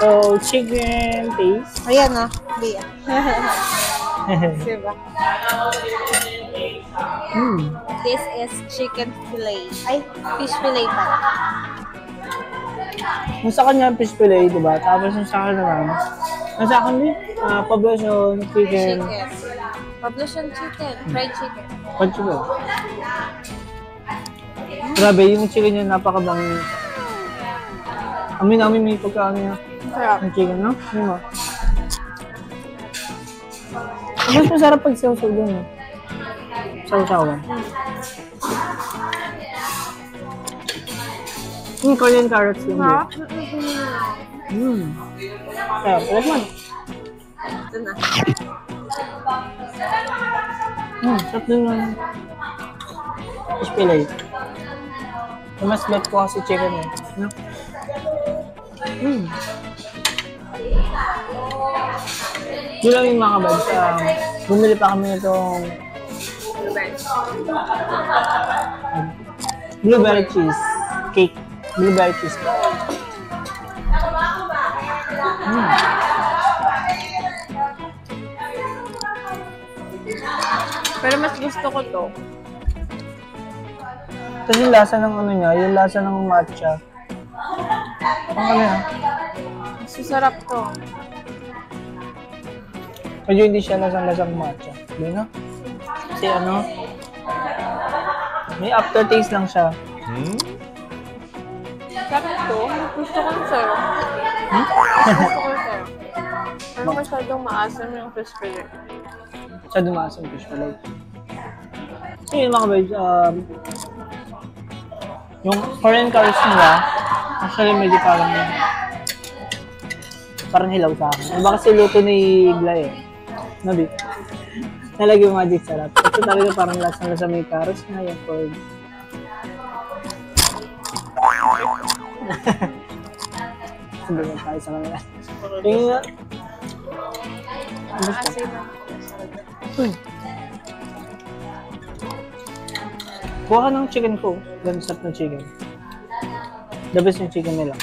So, chicken taste. Ayan na. Bia. Diba? This is chicken fillet. Ay, fish fillet pa. Yung sa kanya, fish fillet, diba? Tapos yung sa akin naman, sa akin din, poblacion, chicken. Poblacion chicken. Fried chicken. Fried chicken. Grabe, yung chicken niya napakabangi. Amin may pagkaano niya. Sarap. Yung chicken, no? Yun mo. Mas masarap pag sausaw dun, no? Sausawan. Korean carrots yun. Ha? Sarap. Sarap man. Ito na. Sarap din yung fish fillet. Mas bet ko kasi chicken eh. No? Yun lang yung mga kabags. Bumili pa kami itong blueberry cheese cake. Blueberry cheese cake. Pero mas gusto ko to. Tapos yung lasa ng ano niya, yung lasa ng matcha. Ang ano yan? Masarap to. Medyo hindi siya lasang-lasang matcha. Hindi na? Kasi ano, may aftertaste lang siya. Sarap to. Gusto ko yung sarap. Gusto ko yung sarap. Pero masyadong maasim yung fish fillet. Siya dumaas ang fish fillet. So yun mga kabay, yung Korean curries nila, actually medyo parang hilaw sa akin. Iba kasi luto ni Glay eh. Nabi. Talaga yung magic sarap. Ito talaga parang lasang-lasa may carrots na yung pork. Sabi mo tayo sa kanila. Tingin nga. Maasim na. Kuha ka ng chicken ko. Ganun na chicken. The best yung chicken nila.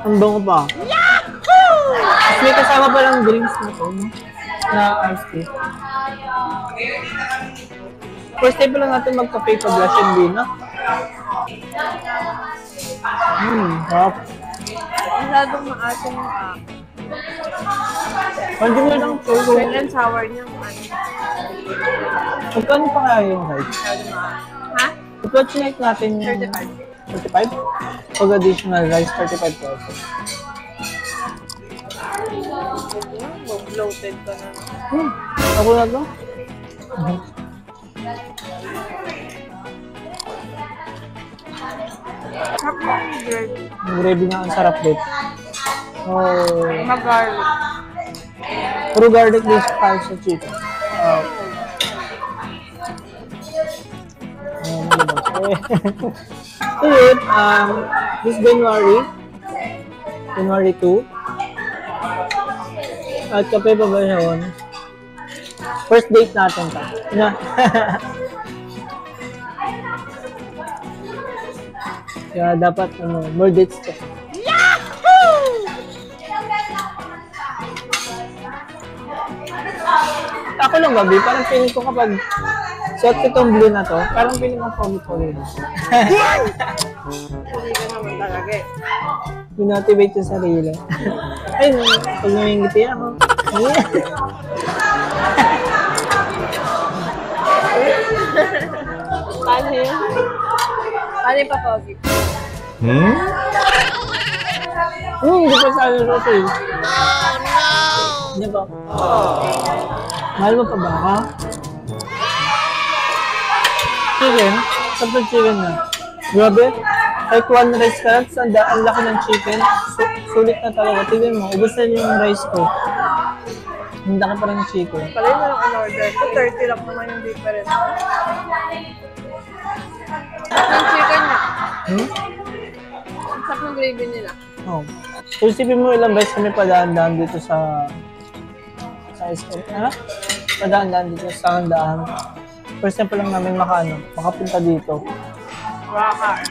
Ang bango pa. Yahoo! May kasama palang drinks na to, no? Na iced tea. First time pa lang natin magka-pay pa blush and bean, no? Hop. Masyadong maasim yung Hindi mo lang ito. sweet and sour niyang Magkano pa kaya yung rice? Masyadong ha? I-approximate natin yung 35? Pag additional rice, 35 pesos. Bloated ka na. Ako na to? Sarap mo yung gravy. Yung gravy nga ang sarap din. Oh, Mag-garlic. puro garlic din sa chicken. So yun, this January 2, at kape pa ba yun? First date natin ta. Na. Kaya dapat more dates to. Yahoo! Ako lang babi, parang feeling ko kapag suot ko itong blue na to, parang feeling ko pogi-pogi na. Hindi ka naman talaga eh. Pinotivate yung sarili. Ay, pag namingiti ako. Paano yun? Paano yung papogi? Hindi pa sa ano roto eh. Hindi ba? Mahal mo pa ba ako? Chicken? Sabtang chicken na. Grabe. Kahit one rice ka, ang laki ng chicken. Sulit na talaga. Tignan mo, ubos na yung rice ko. Ang laki pa ng chicken. Pala yun na lang in-order ko. 30 lang naman yung difference. Ang chicken niya. Ang sarap ng gravy nila. Oh. So, isipin mo ilang beses kami padaan-daan dito sa SM. Ano? Padaan-daan dito sa handaan. First time pa lang namin makapunta dito. Waka.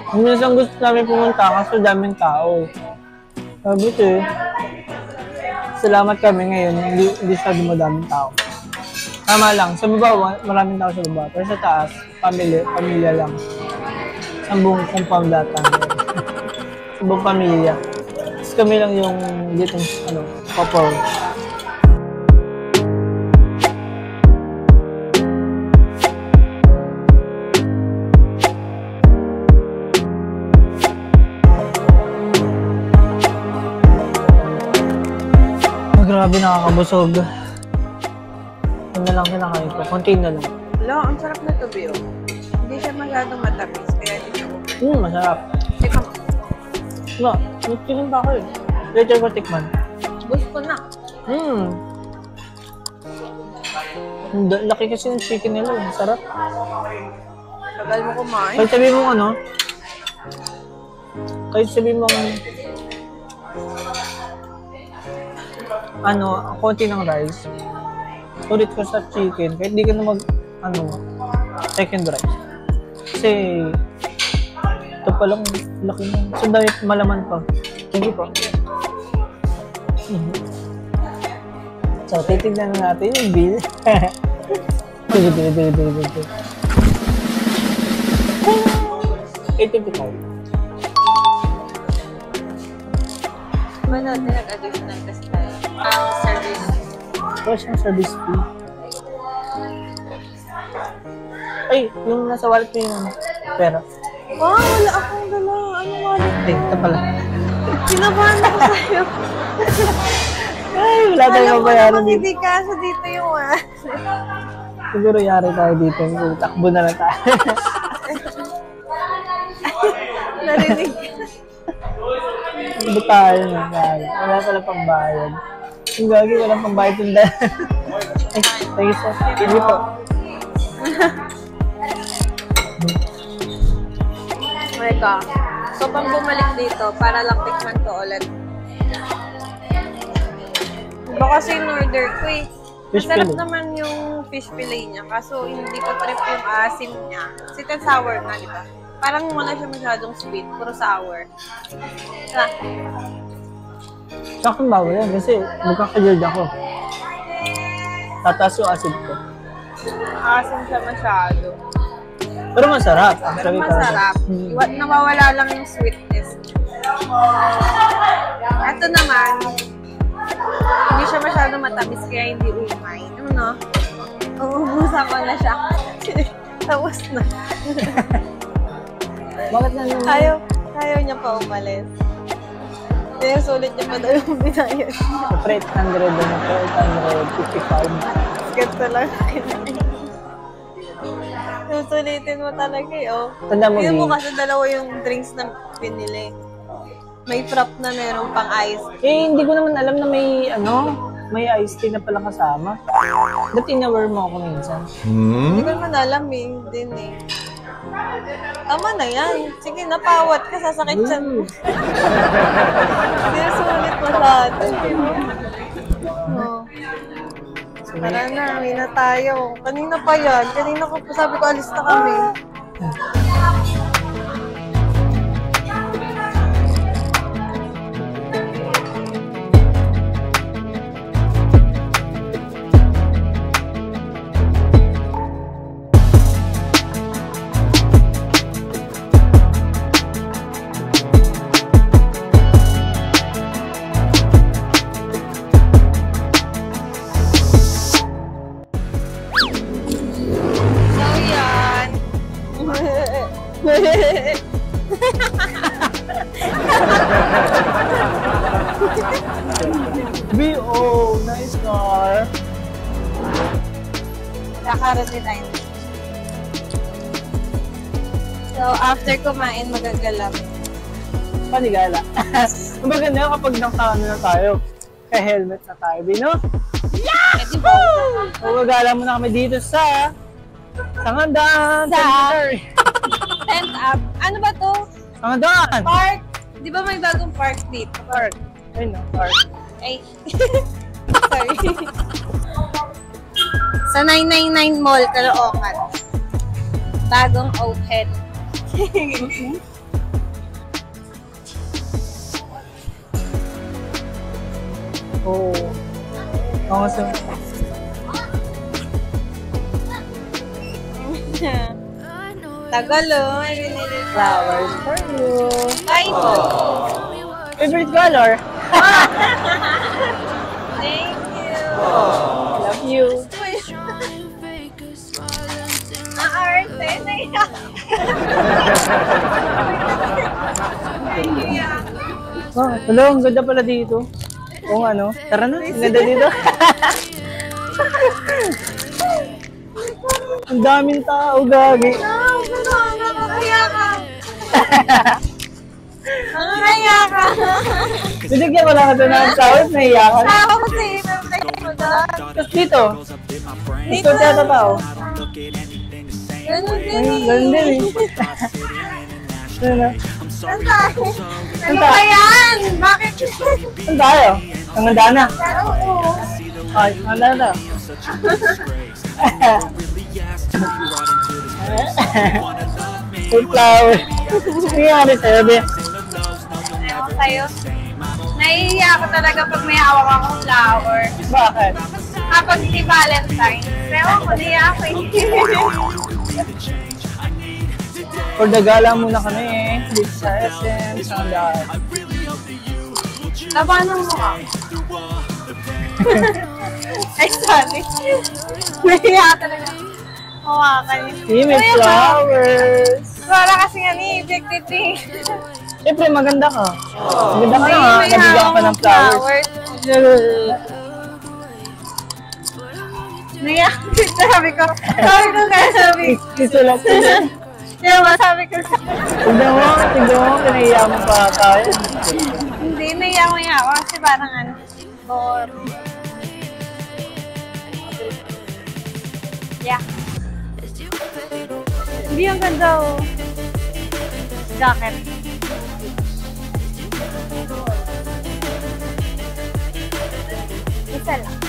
Minsan gusto namin pumunta kasi daming tao. Sabi ko eh, salamat kami ngayon, hindi siya dumadaming tao. Tama lang, sa baba, maraming tao sa baba. Pero sa taas, pamilya lang. Sa buong compound data. Sa buong pamilya. Tapos kami lang yung dito, couple. Grabe, nakakabusog. Ano na lang kinakain ko. Konti na lang. Hello, ang sarap na to, Bio. Hindi siya masyadong matamis, kaya hindi siya okay. Masarap. Teka mo. No, chicken pa ako eh. Later ko tikman. Gusto na. Laki kasi ng chicken nila. Sarap. Tagal mo kumain. Kahit sabihin mo kahit sabihin mo konti ng rice. Ulit ko sa chicken. Kahit di ka na second rice. Kasi, ito palang laki na. So, dahil malaman pa. Thank you po. So, titignan na natin yung bill. Bill. 855. Wala, nag-additional kasi tayo. Service. Wala siyang service fee. Ay, yung nasa wallet mo yung pera. Wow, wala akong dala. Anong wallet? Ay, ito pala. Kinabahan ako sa'yo. Ay, wala tayong mabayaran Alam mo dito. hindi kaso dito yung wallet. Siguro yari tayo dito. Takbo na lang tayo. Narinig. Takbo tayo na tayo. Wala pala pambayad. Yung gagi, walang pambayad yung dahil. Ay, thank you so much. Hindi po. Teka. So, pag bumalik dito, para lang tikman to ulit. Iba kasi yung order ko eh. Fish Masarap fillet. naman yung fish fillet niya. Kaso, hindi ko trip yung asim niya. Sweet and sour na, di ba? Parang wala siya masyadong sweet. Puro sour. Sa akin bawal yan kasi magkaka-yield ako. Tataas yung acid ko. Asim siya masyado. Pero masarap. Pero Actually, masarap. Nawawala lang yung sweetness. Ito naman, hindi siya masyado matamis kaya hindi umay. Ano? Uubusan ko na siya. Tapos na. Bakit na naman? Ayaw niya pa umalis. Kaya sulit niya pa daw yung binayad. Siyempre, 800 na ito. 855. Ganito lang. Susulitin mo talaga eh, oh. Tanda mo, Tingnan mo Gay. kasi dalawa yung drinks na pinili. May frap na meron pang ice. Eh, hindi ko naman alam na may iced tea na pala kasama. Ba't in-aware mo ako minsan? Hindi ko naman alam eh, din eh. Tama na yan. Sige, napawat ka, sasakit siya. Hindi na sulit masyado. Oh. Tara na, may na tayo. Kanina pa yan. Kanina ko pa sabi ko, alis na kami. B.O. Nice car. Kakaroon tayo. So, after kumain, magagalap. Panigala. Ang maganda kapag na tayo, helmet na tayo, Bino. Eh, di ba? Magagala muna kami dito sa Sangandan. Tent up. Ano ba to? Sangandan! Park. Di ba may bagong park dito? Park. Ayun na, park. Ay. Sorry. Sa 999 Mall, Caloocan. Bagong open. Oo. Oo, so, Tagal oh. flowers for you. Ay, Favorite color? thank you. Love you. Arte, naiyak. Oh, hello, ang ganda pala dito. Oo nga, no? Tara na, ang ganda dito. Ang daming tao, gagi. Nakakaya ka. Nakakaya ka. Binigyan ko lang ito ng tawad, nahiya ka. Tao ko sa i-play mo doon. Tapos dito, dito tiyata tao. Ganun din Ayun, eh. ganun din eh. Ano na? Saan tayo? Ano ba yan? Bakit? Saan tayo? Ang ganda na. Oo. Ay, ang ganda na. Good flower. Nangyari sa'yo, be. Ewan sa'yo. Naiiyak ako talaga pag may hawak akong flower. Bakit? Kapag si Valentine. Ewan ko, niya ako eh. For the gala muna kami eh. Dito sa Essence, ang lahat. Labanan mo ka. Ay, sorry. Naiiyak talaga. Hawakan niya. See, may Kuya, flowers. Wala kasi nga ni Objective eh. Siyempre, maganda ka. Maganda ka na nga. Nabigyan ka ng flowers. Naiyak. Sabi ko kaya sabi. Ito lang. Kaya masabi ko. Tignan mo, pinaiya mo pa tayo. Hindi, naiyak mo ako kasi parang ano. Bore. Yeah. Hindi, ang ganda oh. Jacket. Isa lang.